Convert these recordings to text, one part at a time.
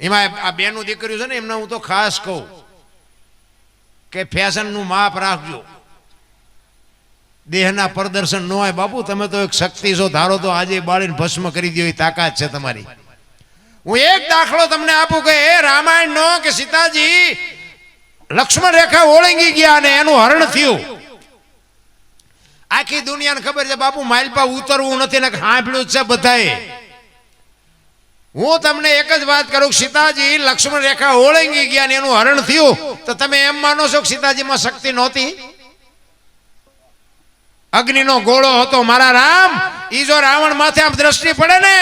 એમાં આ બેનું દીકરીઓ છે ને એમને હું તો ખાસ કહું કે ફેશનનું માપ રાખજો, દેહના પ્રદર્શન ન હોય. બાપુ તમે તો એક શક્તિ છો, ધારો તો આજે બાળીને ભસ્મ કરી દો, એ તાકાત છે તમારી. હું એક દાખલો તમને આપું કે એ રામાયણ નો કે સીતાજી લક્ષ્મણ રેખા ઓળંગી ગયા અને એનું હરણ થયું. આખી દુનિયાને ખબર છે બાપુ માઇલપા ઉતરવું નથી ને સાંભળ્યું છે બધાએ. હું તમને એક જ વાત કરું, સીતાજી લક્ષ્મણ રેખા ઓળંગી ગયા ને એનું હરણ થયું, તો તમે એમ માનો છો કે સીતાજીમાં શક્તિ નહોતી? અગ્નિનો ગોળો હતો મારા રામ, ઈ જો રાવણ માથે આમ દ્રષ્ટિ પડે ને,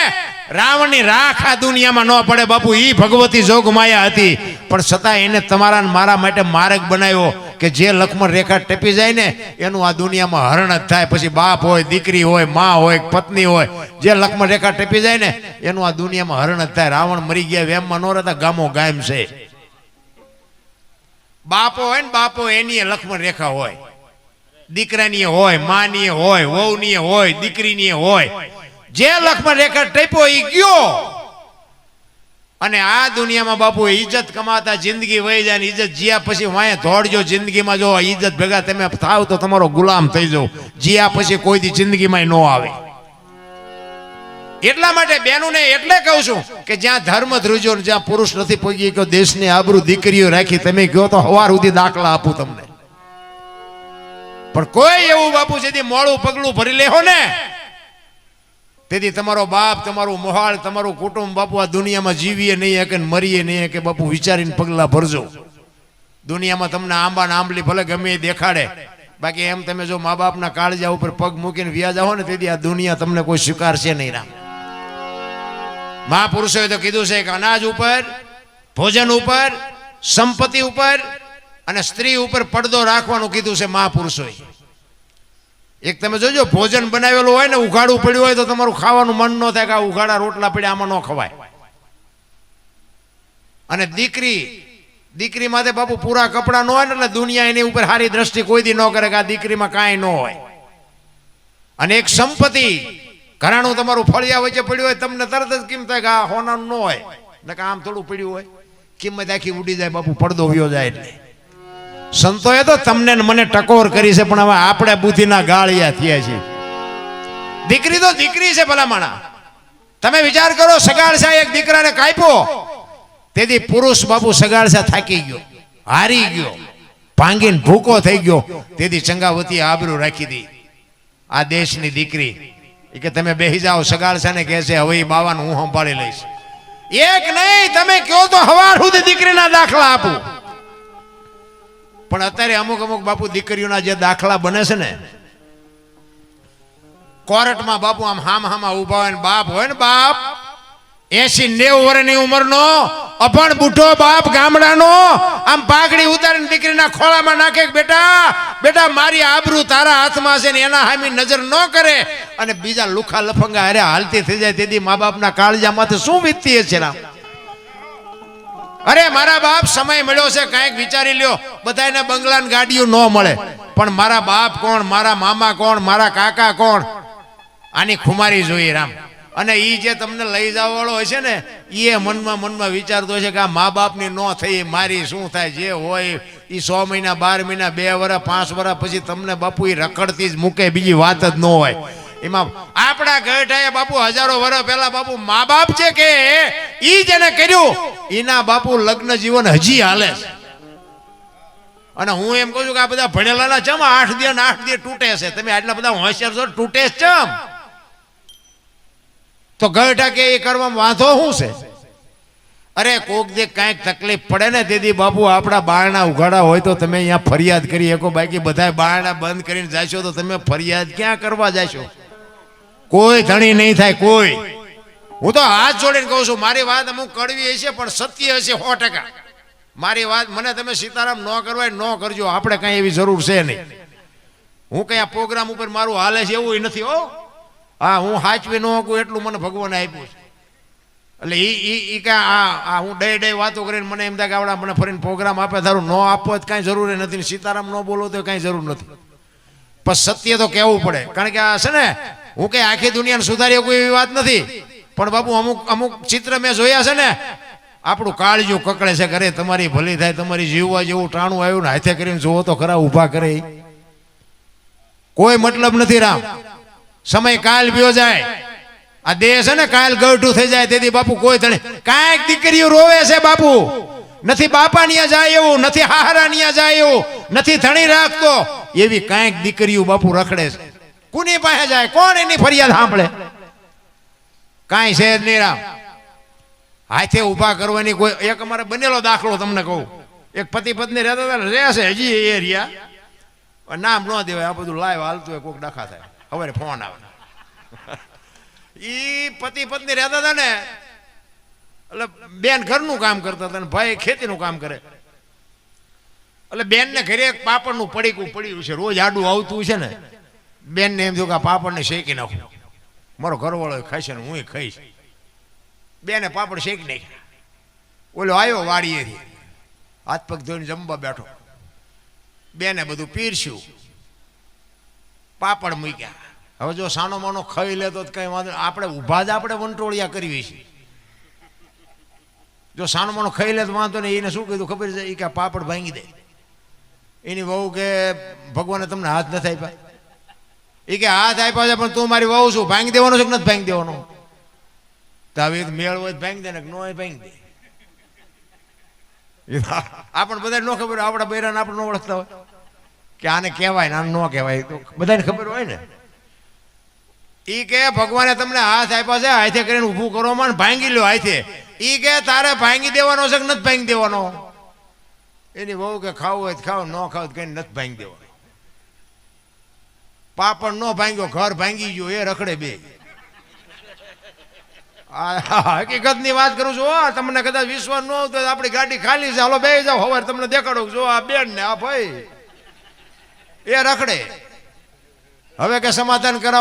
રાવણની રાખ આ દુનિયામાં ન પડે બાપુ. ઈ ભગવતી જોગ માયા હતી, પણ છતાં એને તમારા મારા માટે માર્ગ બનાવ્યો કે જે લક્ષ્મણ રેખા ટપી જાય ને એનું આ દુનિયામાં હરણ જ થાય. પછી બાપ હોય, દીકરી હોય, માં હોય, પત્ની હોય, જે લક્ષ્મણ રેખા ટપી જાય ને એનું આ દુનિયામાં હરણ જ થાય. રાવણ મરી ગયા વેમમાં ન રહેતા, ગામો ગામ છે. બાપો હોય ને બાપો એની લક્ષ્મણ રેખા હોય, દીકરાની હોય, માની હોય, વહુની હોય, દીકરીની હોય. જે લક્ષ્મણ રેખા ટપ્યો એ ગયો. અને આ દુનિયામાં બાપુ ઇજ્જત કમાતા જિંદગી વહી જાય ને ઇજ્જત જીયા પછી વાંહે દોડજો જિંદગીમાં. જો ઇજ્જત ભેગા તમે થાવ તો તમારો ગુલામ થઈ જાવ, જીયા પછી કોઈ દી જિંદગીમાં ન આવે. એટલા માટે બેનું ને એટલે કહું છું કે જ્યાં ધર્મ ધ્રુજો જ્યાં પુરુષ નથી પહોંચી ગયો, દેશની આબરૂ દીકરીઓ રાખી, તમે કહો તો હવાર સુધી દાખલા આપું તમને. પણ કોઈ એવું બાપુ જેથી મોડું પગલું ભરી લેહો ને તેથી તમારો બાપ, તમારું મોહાળ, તમારું કુટુંબ બાપુ આ દુનિયામાં જીવીએ નહીં કે મરીએ નહીં કે બાપુ વિચારીને પગલા ભરજો. દુનિયામાં તમને આંબા ને આંબલી ભલે ગમે એ દેખાડે, બાકી એમ તમે જો મા બાપના કાળજા ઉપર પગ મૂકીને વ્યા જાઓ ને તેથી આ દુનિયા તમને કોઈ સ્વીકારશે નહીં. રામ મહાપુરુષોએ તો કીધું છે કે અનાજ ઉપર, ભોજન ઉપર, સંપત્તિ ઉપર અને સ્ત્રી ઉપર પડદો રાખવાનું કીધું છે મહાપુરુષોએ. એક તમે જોજો ભોજન બનાવેલું હોય ને ઉઘાડું પડ્યું હોય તો તમારું ખાવાનું મન ન થાય કે આ ઉઘાડા રોટલા પડ્યા આમાં ન ખવાય. અને દીકરી માટે બાપુ પૂરા કપડા ન હોય ને એટલે દુનિયા એની ઉપર સારી દ્રષ્ટિ કોઈ દી ન કરે કે આ દીકરીમાં કાંઈ ન હોય. અને એક સંપત્તિ ઘરાણું તમારું ફળિયા વચ્ચે પડ્યું હોય તમને તરત જ કેમ થાય કે આ હોનાનું ન હોય ને કે આમ થોડું પડ્યું હોય, કિંમત આખી ઉડી જાય બાપુ, પડદો વ્યો જાય. એટલે સંતોએ તો તમને મને ટકોર કરી છે, પણ હવે આપણે બુદ્ધિના ગાળિયા થયા છીએ. દીકરી તો દીકરી છે ભલામણા. તમે વિચાર કરો, સગાડસા એક દીકરાને કાપ્યો તેથી પુરુષ બાપુ સગાડસા થાકી ગયો, હારી ગયો, ભાંગીને ભૂકો થઈ ગયો. તેથી ચંગાવતી આબરૂ રાખી દી આ દેશની દીકરી કે તમે બેસી જાઓ. સગાડસાને કહે છે હવે બાવાનું હું સંભાળી લઈશ. એક નહીં તમે કહો તો હવાર સુધી દીકરીના દાખલા આપું. પણ અત્યારે અમુક બાપુ દીકરીઓના જે દાખલા બને છે ને, કોર્ટમાં બાપુ આમ હામાં ઉભા હોય ને બાપ હોય ને બાપ 80-90 વર્ષની ઉંમરનો અભણ બુઢો બાપ ગામડાનો આમ પાઘડી ઉતારીને દીકરીના ખોળામાં નાખે કે બેટા મારી આબરૂ તારા હાથમાં છે ને એના સામે નજર ન કરે અને બીજા લુખા લફંગા હારે હાલતી થઈ જાય. તેથી મા બાપના કાળજામાંથી શું વીતતી છે. રામ અરે મારા બાપ સમય મળ્યો છે કાંઈક વિચારી લ્યો. બધાને બંગલા ને ગાડીઓ ન મળે, પણ મારા બાપ કોણ, મારા મામા કોણ, મારા કાકા કોણ, આની ખુમારી જોઈએ. રામ અને ઈ જે તમને લઈ જવા વાળો હોય છે ને એ મનમાં વિચારતો છે કે આ મા બાપની ન થઈ મારી શું થાય. જે હોય એ 6 મહિના 12 મહિના 2 વર્ષ 5 વર્ષ પછી તમને બાપુ એ રખડતી જ મૂકે, બીજી વાત જ ન હોય. એમાં આપણા ગઢાએ બાપુ હજારો વર્ષ પહેલા બાપુ મા બાપ છે કે ઈ જેને કર્યું એના બાપુ લગ્ન જીવન હજી હાલે છે. અને હું એમ કહું છું કે આ બધા ભણેલાના ચમ 8 દિવસ તૂટે છે. તમે આટલા બધા હોશિયાર છો, તૂટે ચમ? તો ગઢા કે એ કરવામાં વાંધો શું છે? અરે કોક દે કાંઈક તકલીફ પડે ને તેથી બાપુ આપણા બારણા ઉઘાડા હોય તો તમે અહીંયા ફરિયાદ કરી શકો. બાકી બધા બારણા બંધ કરીને જાશો તો તમે ફરિયાદ ક્યાં કરવા જાશો? કોઈ ધણી નહીં થાય કોઈ. હું તો હાથ જોડીને કહું છું, મારી વાત અમુક કડવી હશે પણ સત્ય હશે 100%. મારી વાત મને તમે સીતારામ ન કરવા ન કરજો, આપણે કાંઈ એવી જરૂર છે નહીં. હું કઈ આ પ્રોગ્રામ ઉપર મારું હાલે છે એવું નથી હો. હા હું હાચવી ન શકું એટલું મને ભગવાને આપ્યું છે. એટલે ઈ આ હું ડે વાતો કરીને મને એમ થાય કે આવડા મને ફરીને પ્રોગ્રામ આપે, તારું ન આપવો જ કાંઈ જરૂર નથી. સીતારામ ન બોલો તો કાંઈ જરૂર નથી, પણ સત્ય તો કહેવું પડે. કારણ કે આ છે ને હું કઈ આખી દુનિયાને સુધારી કોઈ એવી વાત નથી, પણ બાપુ અમુક ચિત્ર મેં જોયા છે ને આપણું કાળજું કકડે છે ઘરે તમારી ભલી થાય તમારી જીવવા જેવું ટાણું આવ્યું ને હાથે કરીને જોવો તો ખરા ઊભા કરે કોઈ મતલબ નથી રામ સમય કાલ વ્યો જાય આ દેહ છે ને કાલ ગઢું થઈ જાય તેથી બાપુ કોઈ ધણે કાંઈક દીકરીઓ રોવે છે બાપુ નથી બાપા નિયા જાય એવું નથી હાહરા નિયા જાય એવું નથી ધણી રાખતો એવી કાંઈક દીકરીઓ બાપુ રખડે છે કોની પાસે જાય કોણ એની ફરિયાદ સાંભળે કાંઈ છે જ નહીં રામ હાથે ઊભા કરવાની કોઈ એક અમારે બનેલો દાખલો તમને કહું એક પતિ પત્ની રહેતા હતા રહેશે હજી એ એરિયા નામ ન દેવાય આ બધું લાઈવ હાલતું હોય કોઈક ડખા થાય હવે ફોન આવે ઈ પતિ પત્ની રહેતા હતા ને એટલે બેન ઘરનું કામ કરતા હતા ને ભાઈ ખેતીનું કામ કરે એટલે બેન ને ઘરે એક પાપડનું પડીકું પડ્યું છે રોજ આડું આવતું છે ને બેન ને એમ થયું કે આ પાપડને શેકી નાખું મારો ઘરવાળો ખાશે ને હું ખાઈશ બેને પાપડ શેકી નાખ્યા ઓલો આવ્યો વાડીએથી હાથ પગ ધોઈને જમવા બેઠો બેને બધું પીરસ્યું પાપડ મૂક્યા હવે જો સાનો માનો ખાઈ લેતો કઈ વાંધો આપણે ઊભા જ આપણે વંટોળિયા કરવી છે જો સાનો માનો ખાઈ લે તો વાંધો ને એને શું કીધું ખબર છે એ કે પાપડ ભાંગી દે એની વહુ કે ભગવાને તમને હાથ નથી આપ્યા એ કે હાથ આપ્યા છે પણ તું મારી વહુ શું ભાંગી દેવાનો છે કે નથી ભાંગી દેવાનો તો હવે મેળ હોય ભાંગી દે ને ન હોય ભાંગી દે આપણને બધા ન ખબર હોય આપણા બૈરાને આપણે ન ઓળખતા હોય કે આને કહેવાય ને આને ન કહેવાય તો બધાને ખબર હોય ને એ કે ભગવાને તમને હાથ આપ્યા છે હાથે કરીને ઊભું કરો માં ભાંગી લો હાથે એ કે તારે ભાંગી દેવાનો છે કે નથી ભાંગી દેવાનો એની વહુ કે ખાવું હોય ખાવ ન ખાવ કઈ નથી ભાંગી દેવાનો પાપડ ન ભાંગ્યો ઘર ભાંગી ગયો એ રખડે બે હકીકત ની વાત કરું છું તમને કદાચ વિશ્વાસ ન આવતો આપણી ગાડી ખાલી છે હાલો બે જાવ હવે તમને દેખાડો જો આ બેન ને આ ભાઈ એ રખડે હવે કે સમાધાન કરાવો